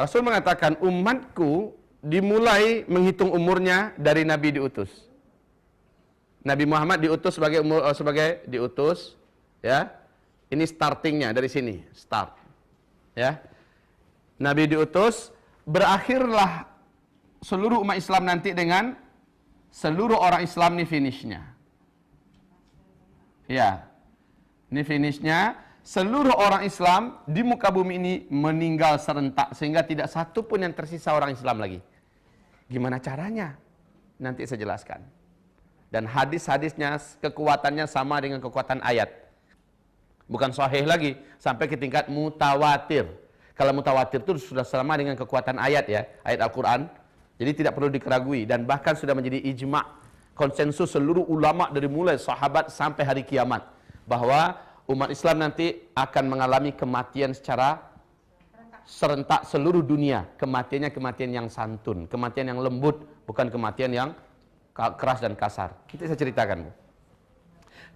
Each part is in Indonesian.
Rasul mengatakan umatku dimulai menghitung umurnya dari Nabi diutus. Nabi Muhammad diutus sebagai diutus, ya. Ini startingnya dari sini, start. Ya. Nabi diutus, berakhirlah seluruh umat Islam nanti dengan seluruh orang Islam nih finishnya. Ya. Ini finishnya, seluruh orang Islam di muka bumi ini meninggal serentak sehingga tidak satu pun yang tersisa orang Islam lagi. Gimana caranya? Nanti saya jelaskan. Dan hadis-hadisnya kekuatannya sama dengan kekuatan ayat. Bukan sahih lagi, sampai ke tingkat mutawatir. Kalau mutawatir itu sudah sama dengan kekuatan ayat ya, ayat Al-Quran. Jadi tidak perlu dikeragui dan bahkan sudah menjadi ijma', konsensus seluruh ulama dari mulai sahabat sampai hari kiamat bahwa umat Islam nanti akan mengalami kematian secara serentak seluruh dunia. Kematiannya kematian yang santun, kematian yang lembut, bukan kematian yang keras dan kasar. Nanti saya ceritakan.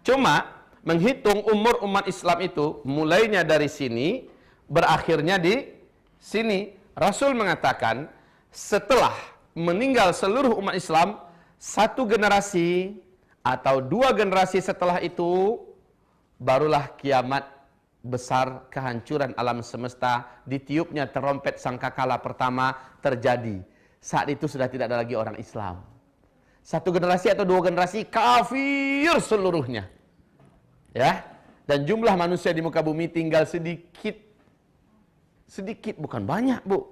Cuma menghitung umur umat Islam itu mulainya dari sini, berakhirnya di sini. Rasul mengatakan setelah meninggal seluruh umat Islam, satu generasi atau dua generasi setelah itu barulah kiamat besar, kehancuran alam semesta, ditiupnya terompet sangkakala pertama terjadi. Saat itu sudah tidak ada lagi orang Islam. Satu generasi atau dua generasi kafir seluruhnya. Ya, dan jumlah manusia di muka bumi tinggal sedikit. Sedikit, bukan banyak, Bu.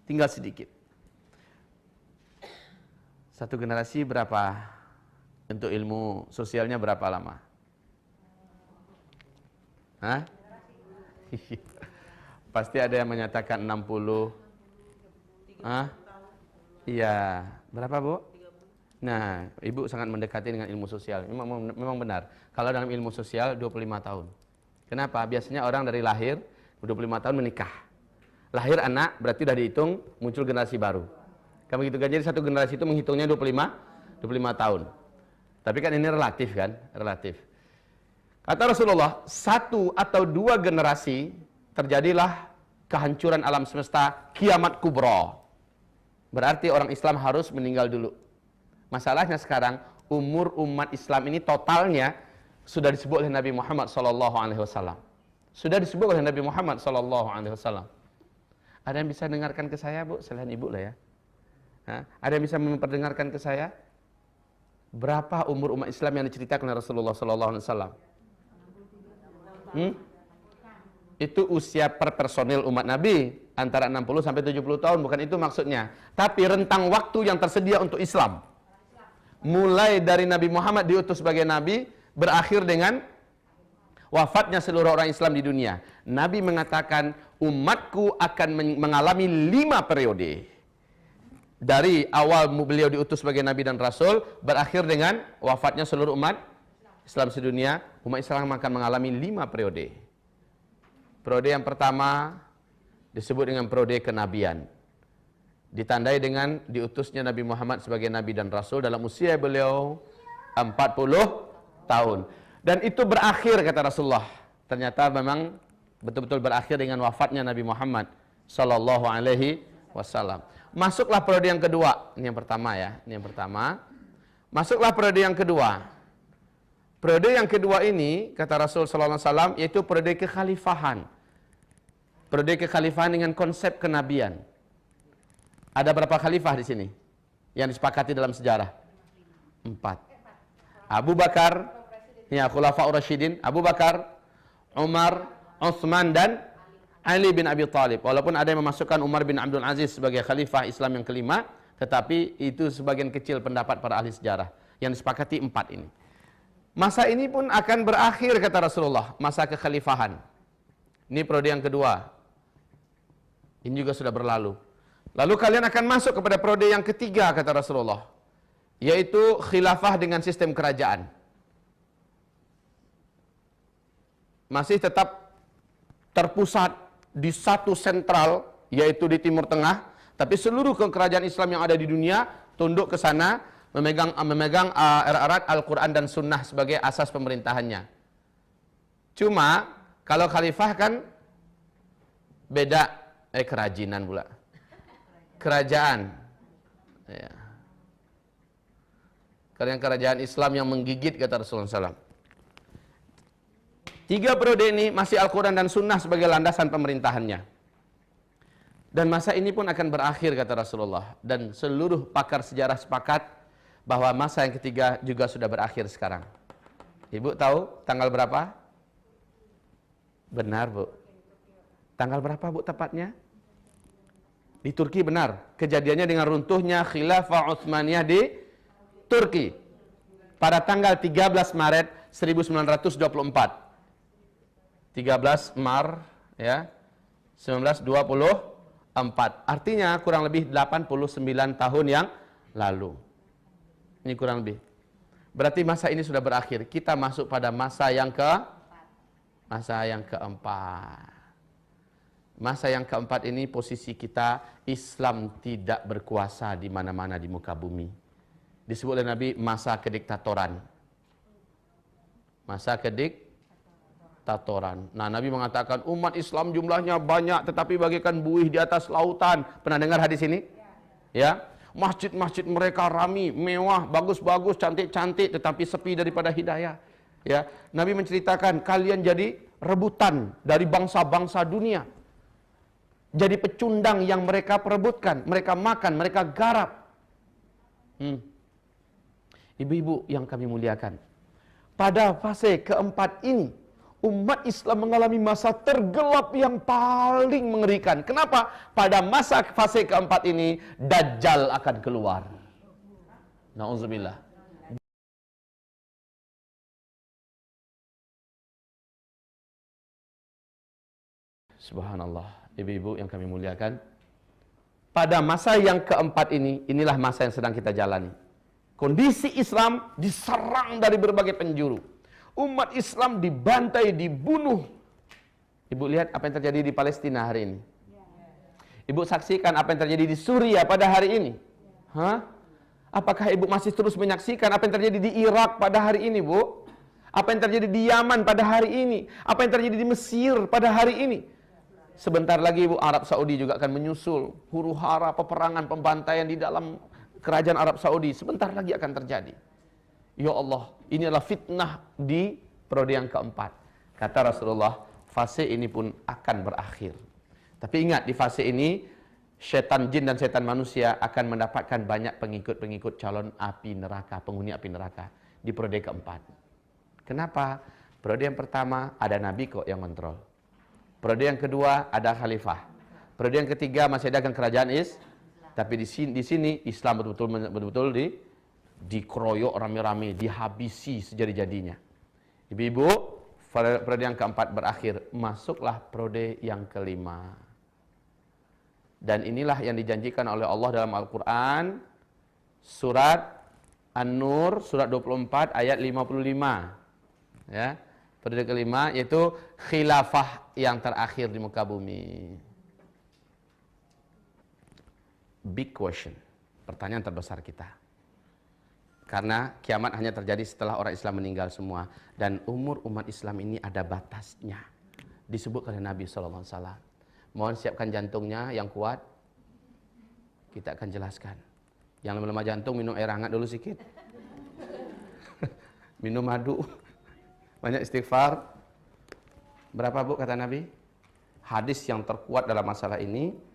Tinggal sedikit. Satu generasi berapa? Untuk ilmu sosialnya berapa lama? Hah? Pasti ada yang menyatakan 60. Hah? Iya. Berapa, Bu? Nah, Ibu sangat mendekati dengan ilmu sosial. Memang benar. Kalau dalam ilmu sosial 25 tahun. Kenapa? Biasanya orang dari lahir 25 tahun menikah. Lahir anak berarti sudah dihitung muncul generasi baru. Kan begitu kan? Jadi satu generasi itu menghitungnya 25 tahun. Tapi kan ini relatif kan? Relatif. Kata Rasulullah, satu atau dua generasi terjadilah kehancuran alam semesta, kiamat kubra. Berarti orang Islam harus meninggal dulu. Masalahnya sekarang umur umat Islam ini totalnya sudah disebut oleh Nabi Muhammad SAW. Sudah disebut oleh Nabi Muhammad SAW. Ada yang bisa dengarkan ke saya, Bu? Selain Ibu lah ya. Ada yang bisa memperdengarkan ke saya? Berapa umur umat Islam yang diceritakan oleh Rasulullah SAW? Itu usia per personil umat Nabi antara 60 sampai 70 tahun, bukan itu maksudnya. Tapi rentang waktu yang tersedia untuk Islam. Mulai dari Nabi Muhammad diutus sebagai Nabi, berakhir dengan wafatnya seluruh orang Islam di dunia. Nabi mengatakan, umatku akan mengalami 5 periode. Dari awal beliau diutus sebagai Nabi dan Rasul, berakhir dengan wafatnya seluruh umat Islam sedunia, umat Islam akan mengalami 5 periode. Periode yang pertama disebut dengan periode kenabian. Ditandai dengan diutusnya Nabi Muhammad sebagai Nabi dan Rasul dalam usia beliau 40 tahun. Dan itu berakhir, kata Rasulullah. Ternyata memang betul-betul berakhir dengan wafatnya Nabi Muhammad Sallallahu Alaihi Wasallam. Masuklah periode yang kedua. Ini yang pertama ya. Ini yang pertama. Masuklah periode yang kedua. Periode yang kedua ini, kata Rasul Sallallahu Alaihi Wasallam, yaitu periode kekhalifahan. Periode kekhalifahan dengan konsep kenabian. Ada berapa khalifah di sini yang disepakati dalam sejarah? 4. Abu Bakar, ya, Khulafaur Rasyidin, Abu Bakar, Umar, Utsman dan Ali bin Abi Thalib. Walaupun ada yang memasukkan Umar bin Abdul Aziz sebagai khalifah Islam yang kelima, tetapi itu sebagian kecil pendapat para ahli sejarah. Yang disepakati 4 ini. Masa ini pun akan berakhir, kata Rasulullah, masa kekhalifahan. Ini periode yang kedua. Ini juga sudah berlalu. Lalu kalian akan masuk kepada periode yang ketiga, kata Rasulullah, yaitu khilafah dengan sistem kerajaan. Masih tetap terpusat di satu sentral, yaitu di Timur Tengah, tapi seluruh kerajaan Islam yang ada di dunia tunduk ke sana, memegang erat Al-Quran dan Sunnah sebagai asas pemerintahannya. Cuma kalau khalifah kan beda, kerajinan pula. kerajaan. Ya. Kerajaan Islam yang menggigit, kata Rasulullah SAW. 3 periode ini masih Al-Quran dan Sunnah sebagai landasan pemerintahannya. Dan masa ini pun akan berakhir, kata Rasulullah. Dan seluruh pakar sejarah sepakat bahwa masa yang ketiga juga sudah berakhir sekarang. Ibu tahu tanggal berapa? Benar, Bu. Tanggal berapa, Bu, tepatnya? Di Turki, benar. Kejadiannya dengan runtuhnya Khilafah Utsmaniyah di Turki pada tanggal 13 Maret 1924. 13 Maret ya 1924. Artinya kurang lebih 89 tahun yang lalu. Ini kurang lebih. Berarti masa ini sudah berakhir. Kita masuk pada masa yang keempat. Masa yang keempat ini posisi kita Islam tidak berkuasa di mana-mana di muka bumi. Disebut oleh Nabi masa kediktatoran. Masa kediktatoran. Nah, Nabi mengatakan umat Islam jumlahnya banyak tetapi bagaikan buih di atas lautan. Pernah dengar hadis ini? Ya. Masjid-masjid mereka rami, mewah, bagus-bagus, cantik-cantik tetapi sepi daripada hidayah. Ya. Nabi menceritakan kalian jadi rebutan dari bangsa-bangsa dunia. Jadi pecundang yang mereka perebutkan, mereka makan, mereka garap. Ibu-ibu yang kami muliakan, pada fase keempat ini, umat Islam mengalami masa tergelap yang paling mengerikan. Kenapa? Pada masa fase keempat ini, Dajjal akan keluar. Na'udzubillah. Subhanallah. Ibu-ibu yang kami muliakan, pada masa yang keempat ini, inilah masa yang sedang kita jalani. Kondisi Islam diserang dari berbagai penjuru. Umat Islam dibantai, dibunuh. Ibu lihat apa yang terjadi di Palestina hari ini. Ibu saksikan apa yang terjadi di Suriah pada hari ini. Apakah ibu masih terus menyaksikan apa yang terjadi di Irak pada hari ini, Bu? Apa yang terjadi di Yaman pada hari ini? Apa yang terjadi di Mesir pada hari ini? Sebentar lagi, Bu, Arab Saudi juga akan menyusul. Huru-hara, peperangan, pembantaian di dalam kerajaan Arab Saudi sebentar lagi akan terjadi. Ya Allah, ini adalah fitnah di periode yang keempat. Kata Rasulullah, fase ini pun akan berakhir. Tapi ingat, di fase ini setan jin dan setan manusia akan mendapatkan banyak pengikut-pengikut calon api neraka, penghuni api neraka di periode keempat. Kenapa? Periode yang pertama ada nabi kok yang kontrol. Periode yang kedua ada khalifah. Periode yang ketiga masih ada kerajaan tapi di sini Islam betul-betul dikeroyok rame-rame, dihabisi sejadi-jadinya. Ibu-ibu, periode yang keempat berakhir, masuklah periode yang kelima. Dan inilah yang dijanjikan oleh Allah dalam Al-Quran, surat An-Nur, surat 24 ayat 55. Ya, periode kelima yaitu khilafah yang terakhir di muka bumi. Big question, pertanyaan terbesar kita. Karena kiamat hanya terjadi setelah orang Islam meninggal semua. Dan umur umat Islam ini ada batasnya. Disebut oleh Nabi SAW. Mohon siapkan jantungnya yang kuat. Kita akan jelaskan. Yang lemah jantung minum air hangat dulu sedikit. Minum madu. Banyak istighfar. Berapa, Bu, kata Nabi? Hadis yang terkuat dalam masalah ini.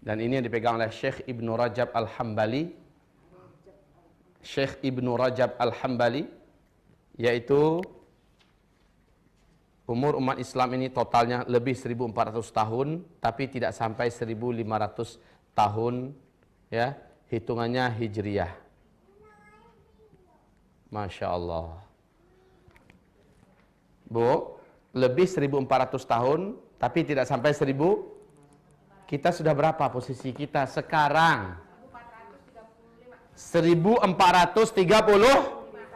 Dan ini yang dipegang oleh Syekh Ibnu Rajab Al-Hambali. Syekh Ibnu Rajab Al-Hambali, yaitu umur umat Islam ini totalnya lebih 1400 tahun, tapi tidak sampai 1500 tahun, ya, hitungannya Hijriyah. Masya Allah. Bu, lebih 1400 tahun, tapi tidak sampai 1000. Kita sudah berapa posisi kita sekarang? 1435.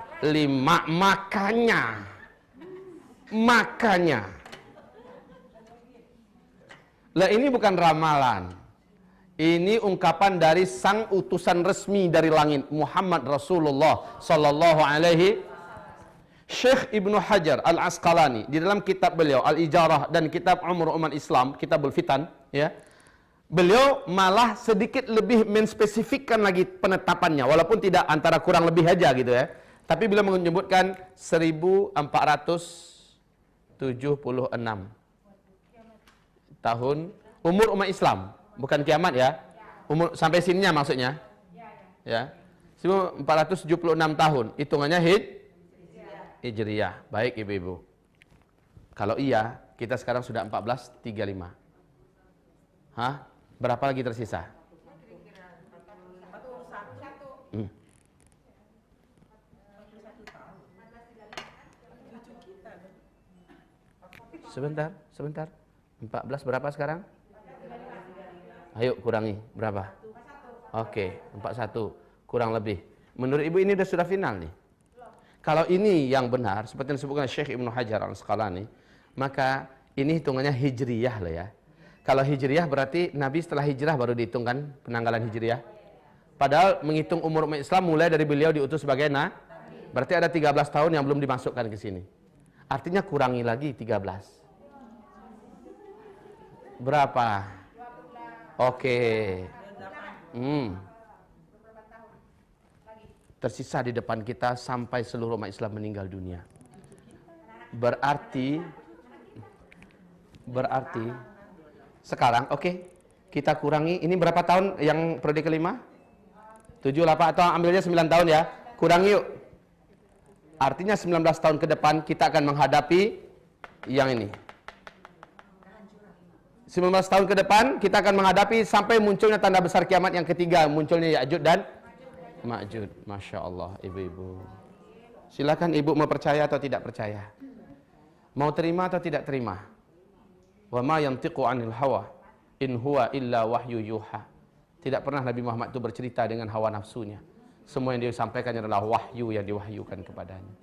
Makanya. Lah ini bukan ramalan. Ini ungkapan dari sang utusan resmi dari langit, Muhammad Rasulullah sallallahu alaihi. Syekh Ibnu Hajar Al-Asqalani di dalam kitab beliau Al-Ijarah dan kitab Umur Umat Islam, Kitabul Fitan, ya, Beliau malah sedikit lebih menspesifikkan lagi penetapannya, walaupun tidak antara kurang lebih aja gitu ya. Tapi beliau menyebutkan 1476 tahun umur umat Islam, bukan kiamat ya. Umur sampai sininya maksudnya. Ya. 1476 tahun, hitungannya Hijriyah. Baik ibu-ibu. Kalau iya, kita sekarang sudah 1435. Hah? Berapa lagi tersisa? Sebentar. 14 berapa sekarang? Ayo kurangi, berapa? Oke, 41. Kurang lebih. Menurut ibu ini sudah final nih. Kalau ini yang benar, seperti yang disebutkan Syekh Ibnu Hajar Al-Asqalani, maka ini hitungannya Hijriyah loh ya. Kalau Hijriyah berarti Nabi setelah hijrah baru dihitungkan penanggalan Hijriyah. Padahal menghitung umur umat Islam mulai dari beliau diutus sebagai berarti ada 13 tahun yang belum dimasukkan ke sini. Artinya kurangi lagi 13. Berapa? Oke. Tersisa di depan kita sampai seluruh umat Islam meninggal dunia. Berarti sekarang kita kurangi, ini berapa tahun yang periode kelima? 7, 8 atau ambilnya 9 tahun ya. Kurangi yuk. Artinya 19 tahun ke depan kita akan menghadapi yang ini. 19 tahun ke depan kita akan menghadapi sampai munculnya tanda besar kiamat yang ketiga, munculnya Ya'juj dan Ma'juj. Masya Allah ibu-ibu. Silakan ibu mau percaya atau tidak percaya. Mau terima atau tidak terima. Wa ma yantiqu 'anil hawa in huwa illa wahyu yuha. Tidak pernah Nabi Muhammad itu bercerita dengan hawa nafsunya. Semua yang dia sampaikan adalah wahyu yang diwahyukan kepadanya.